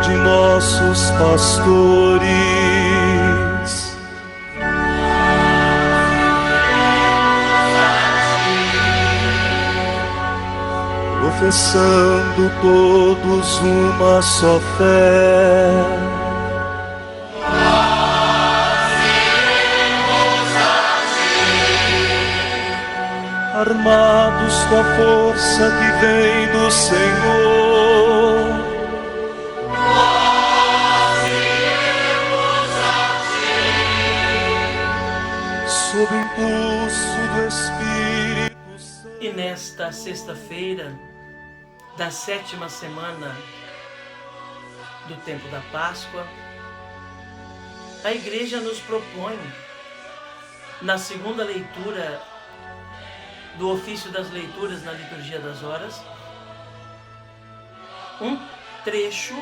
de nossos pastores. Professando todos uma só fé, armados com a força que vem do Senhor, sob o impulso do Espírito Santo. E nesta sexta-feira da 7ª semana do tempo da Páscoa, a Igreja nos propõe, na segunda leitura do ofício das leituras na liturgia das horas, um trecho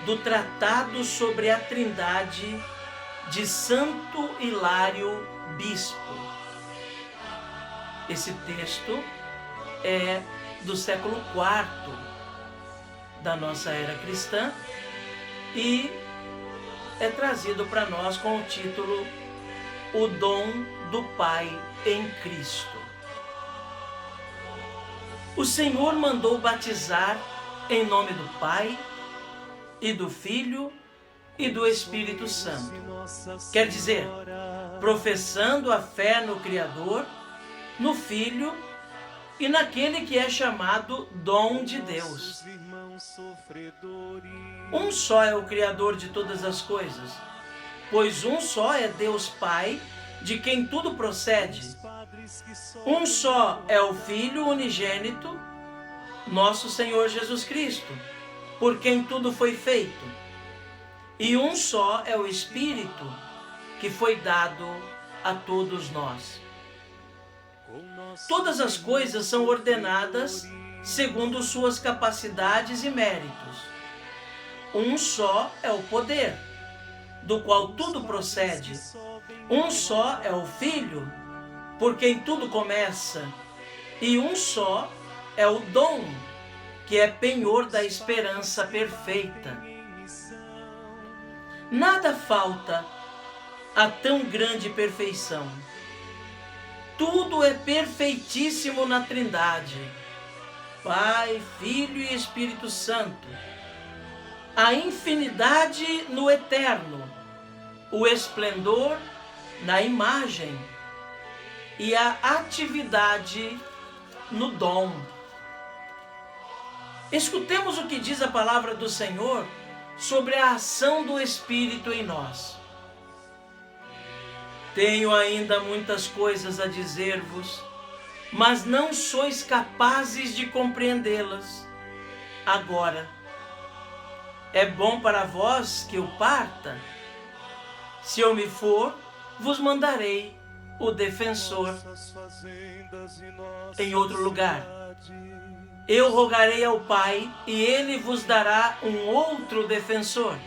do Tratado sobre a Trindade de Santo Hilário Bispo. Esse texto é do século IV da nossa era cristã e é trazido para nós com o título O Dom do Pai em Cristo. O Senhor mandou batizar em nome do Pai e do Filho e do Espírito Santo. Quer dizer, professando a fé no Criador, no Filho e naquele que é chamado dom de Deus. Um só é o Criador de todas as coisas, pois um só é Deus Pai, de quem tudo procede. Um só é o Filho unigênito, nosso Senhor Jesus Cristo, por quem tudo foi feito. E um só é o Espírito, que foi dado a todos nós. Todas as coisas são ordenadas segundo suas capacidades e méritos. Um só é o poder, do qual tudo procede. Um só é o Filho, por quem tudo começa. E um só é o dom, que é penhor da esperança perfeita. Nada falta a tão grande perfeição. Tudo é perfeitíssimo na Trindade, Pai, Filho e Espírito Santo. A infinidade no eterno, o esplendor na imagem e a atividade no dom. Escutemos o que diz a palavra do Senhor sobre a ação do Espírito em nós. Tenho ainda muitas coisas a dizer-vos, mas não sois capazes de compreendê-las agora. É bom para vós que eu parta? Se eu me for, vos mandarei o defensor em outro lugar. Eu rogarei ao Pai, e ele vos dará um outro defensor,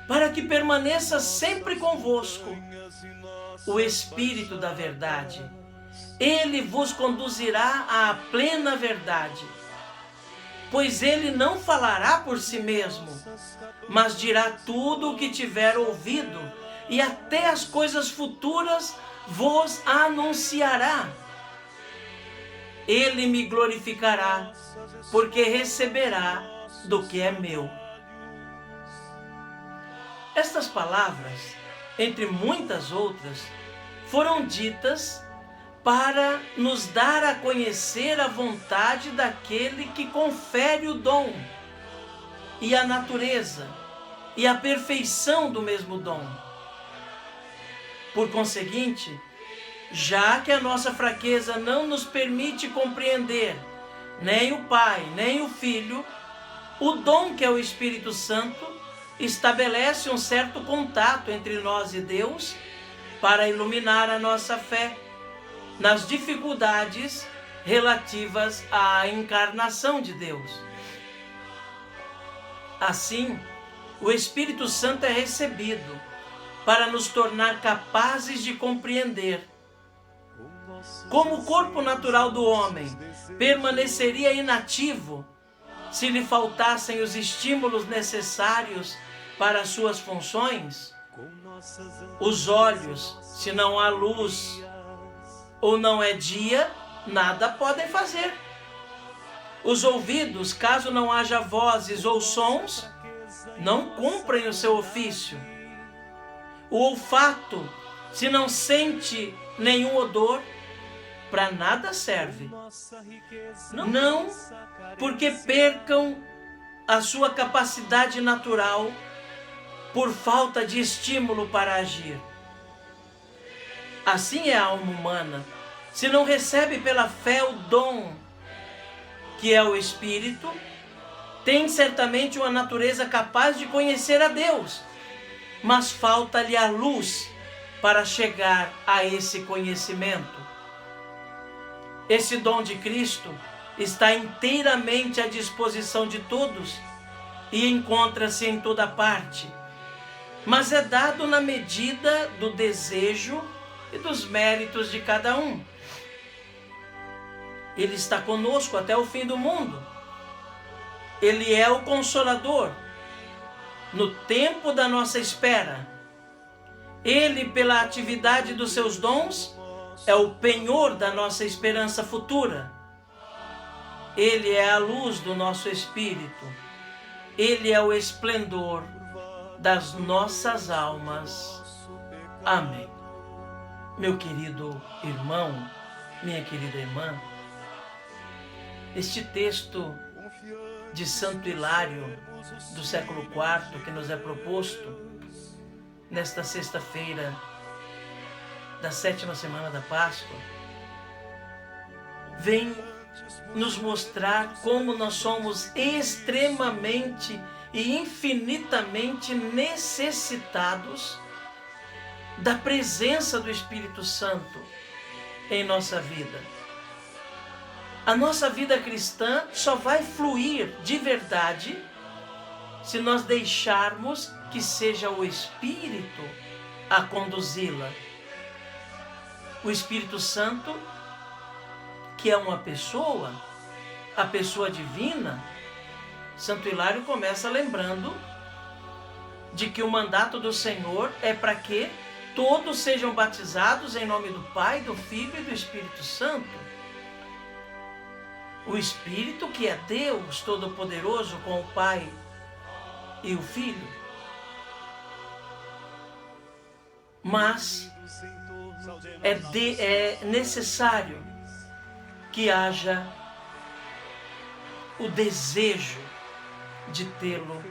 para que permaneça sempre convosco, o Espírito da verdade. Ele vos conduzirá à plena verdade, pois ele não falará por si mesmo, mas dirá tudo o que tiver ouvido, e até as coisas futuras vos anunciará. Ele me glorificará, porque receberá do que é meu. Estas palavras, entre muitas outras, foram ditas para nos dar a conhecer a vontade daquele que confere o dom, e a natureza, e a perfeição do mesmo dom. Por conseguinte, já que a nossa fraqueza não nos permite compreender nem o Pai, nem o Filho, o dom que é o Espírito Santo estabelece um certo contato entre nós e Deus para iluminar a nossa fé nas dificuldades relativas à encarnação de Deus. Assim, o Espírito Santo é recebido para nos tornar capazes de compreender. Como o corpo natural do homem permaneceria inativo se lhe faltassem os estímulos necessários para as suas funções? Os olhos, se não há luz ou não é dia, nada podem fazer. Os ouvidos, caso não haja vozes ou sons, não cumprem o seu ofício. O olfato, se não sente nenhum odor, para nada serve. Não porque percam a sua capacidade natural por falta de estímulo para agir. Assim é a alma humana. Se não recebe pela fé o dom que é o Espírito, tem certamente uma natureza capaz de conhecer a Deus, mas falta-lhe a luz para chegar a esse conhecimento. Esse dom de Cristo está inteiramente à disposição de todos e encontra-se em toda parte, mas é dado na medida do desejo e dos méritos de cada um. Ele está conosco até o fim do mundo. Ele é o Consolador no tempo da nossa espera. Ele, pela atividade dos seus dons, é o penhor da nossa esperança futura. Ele é a luz do nosso espírito. Ele é o esplendor das nossas almas. Amém. Meu querido irmão, minha querida irmã, este texto de Santo Hilário do século IV que nos é proposto nesta sexta-feira da 7ª semana da Páscoa, vem nos mostrar como nós somos extremamente e infinitamente necessitados da presença do Espírito Santo em nossa vida. A nossa vida cristã só vai fluir de verdade se nós deixarmos que seja o Espírito a conduzi-la. O Espírito Santo, que é uma pessoa, a pessoa divina. Santo Hilário começa lembrando de que o mandato do Senhor é para que todos sejam batizados em nome do Pai, do Filho e do Espírito Santo. O Espírito, que é Deus Todo-Poderoso, com o Pai e o Filho. Mas é necessário que haja o desejo de tê-lo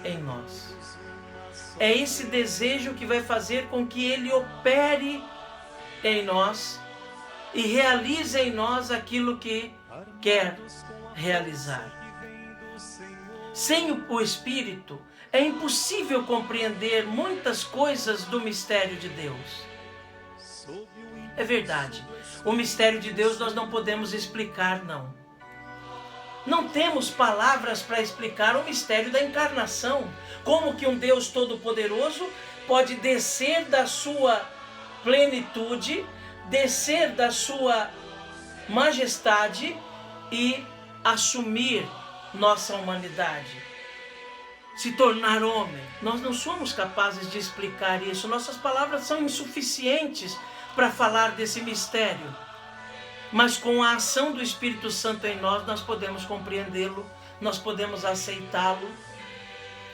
em nós. É esse desejo que vai fazer com que ele opere em nós e realize em nós aquilo que quer realizar. Sem o Espírito, é impossível compreender muitas coisas do mistério de Deus. É verdade, o mistério de Deus nós não podemos explicar, não. Não temos palavras para explicar o mistério da encarnação. Como que um Deus Todo-Poderoso pode descer da sua plenitude, descer da sua majestade e assumir nossa humanidade, se tornar homem. Nós não somos capazes de explicar isso. Nossas palavras são insuficientes para falar desse mistério. Mas com a ação do Espírito Santo em nós, nós podemos compreendê-lo, nós podemos aceitá-lo,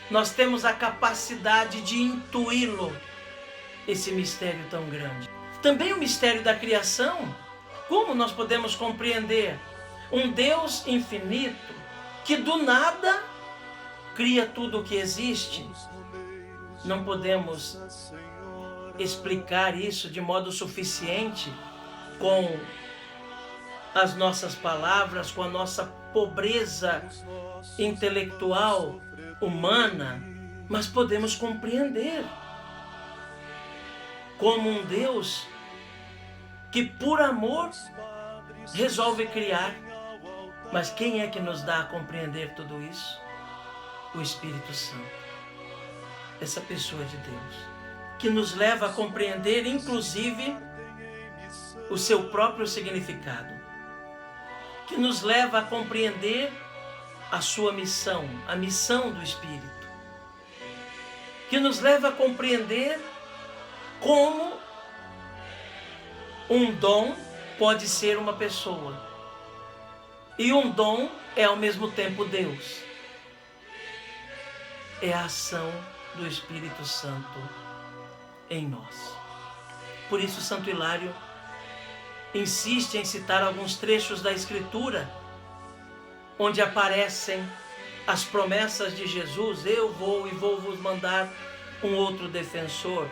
nós temos a capacidade de intuí-lo, esse mistério tão grande. Também o mistério da criação. Como nós podemos compreender um Deus infinito que do nada cria tudo o que existe? Não podemos explicar isso de modo suficiente com as nossas palavras, com a nossa pobreza intelectual, humana, mas podemos compreender como um Deus que por amor resolve criar. Mas quem é que nos dá a compreender tudo isso? O Espírito Santo, essa pessoa de Deus, que nos leva a compreender inclusive o seu próprio significado, que nos leva a compreender a sua missão, a missão do Espírito, que nos leva a compreender como um dom pode ser uma pessoa. E um dom é ao mesmo tempo Deus. É a ação do Espírito Santo em nós. Por isso, Santo Hilário insiste em citar alguns trechos da Escritura, onde aparecem as promessas de Jesus: eu vou e vou vos mandar um outro defensor.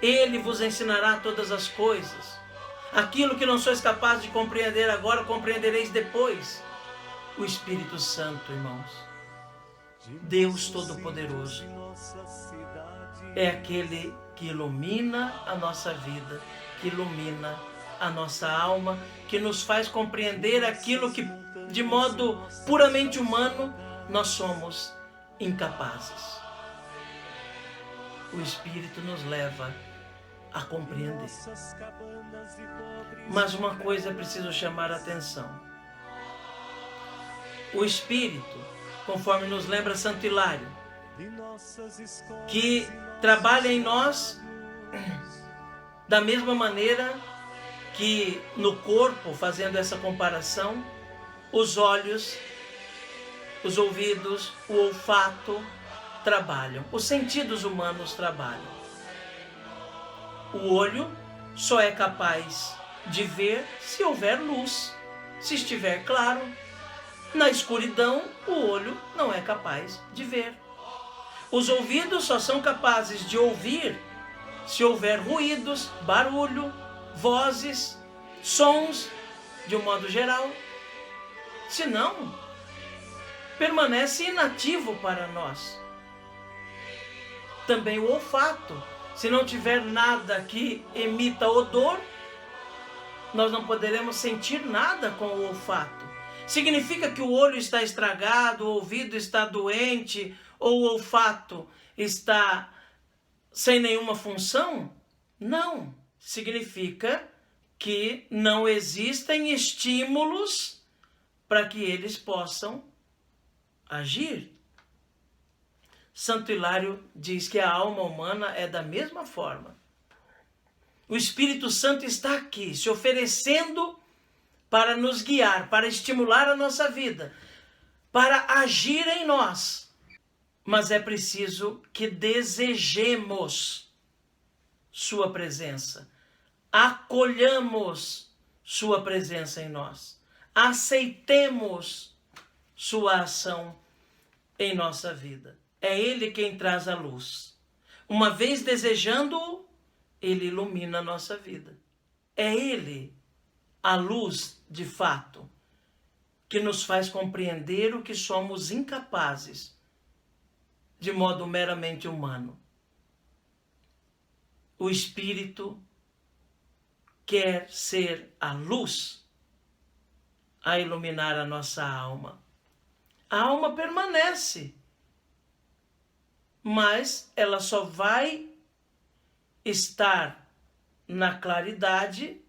Ele vos ensinará todas as coisas. Aquilo que não sois capazes de compreender agora, compreendereis depois. O Espírito Santo, irmãos, Deus Todo-Poderoso, é aquele que ilumina a nossa vida, que ilumina a nossa alma, que nos faz compreender aquilo que, de modo puramente humano, nós somos incapazes. O Espírito nos leva a compreender. Mas uma coisa é preciso chamar a atenção. O Espírito, conforme nos lembra Santo Hilário, que trabalha em nós da mesma maneira que no corpo, fazendo essa comparação, os olhos, os ouvidos, o olfato trabalham, os sentidos humanos trabalham. O olho só é capaz de ver se houver luz, se estiver claro. Na escuridão, o olho não é capaz de ver. Os ouvidos só são capazes de ouvir se houver ruídos, barulho, vozes, sons, de um modo geral. Senão, permanece inativo para nós. Também o olfato. Se não tiver nada que emita odor, nós não poderemos sentir nada com o olfato. Significa que o olho está estragado, o ouvido está doente, ou o olfato está sem nenhuma função? Não. Significa que não existem estímulos para que eles possam agir. Santo Hilário diz que a alma humana é da mesma forma. O Espírito Santo está aqui, se oferecendo para nos guiar, para estimular a nossa vida, para agir em nós. Mas é preciso que desejemos sua presença, acolhamos sua presença em nós, aceitemos sua ação em nossa vida. É Ele quem traz a luz. Uma vez desejando-o, Ele ilumina a nossa vida. É Ele, a luz de fato, que nos faz compreender o que somos incapazes, de modo meramente humano. O Espírito quer ser a luz a iluminar a nossa alma. A alma permanece, mas ela só vai estar na claridade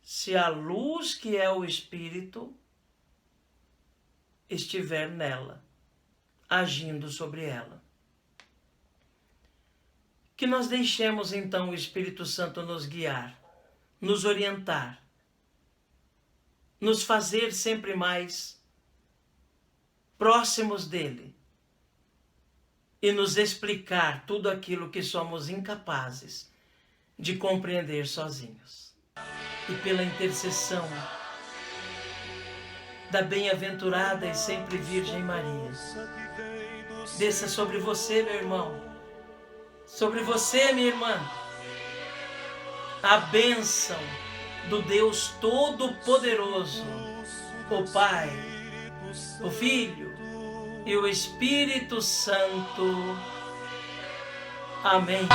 se a luz que é o Espírito estiver nela, agindo sobre ela. Que nós deixemos então o Espírito Santo nos guiar, nos orientar, nos fazer sempre mais próximos dele e nos explicar tudo aquilo que somos incapazes de compreender sozinhos. E pela intercessão da bem-aventurada e sempre Virgem Maria, desça sobre você, meu irmão, sobre você, minha irmã, a bênção do Deus Todo-Poderoso, o Pai, o Filho e o Espírito Santo. Amém.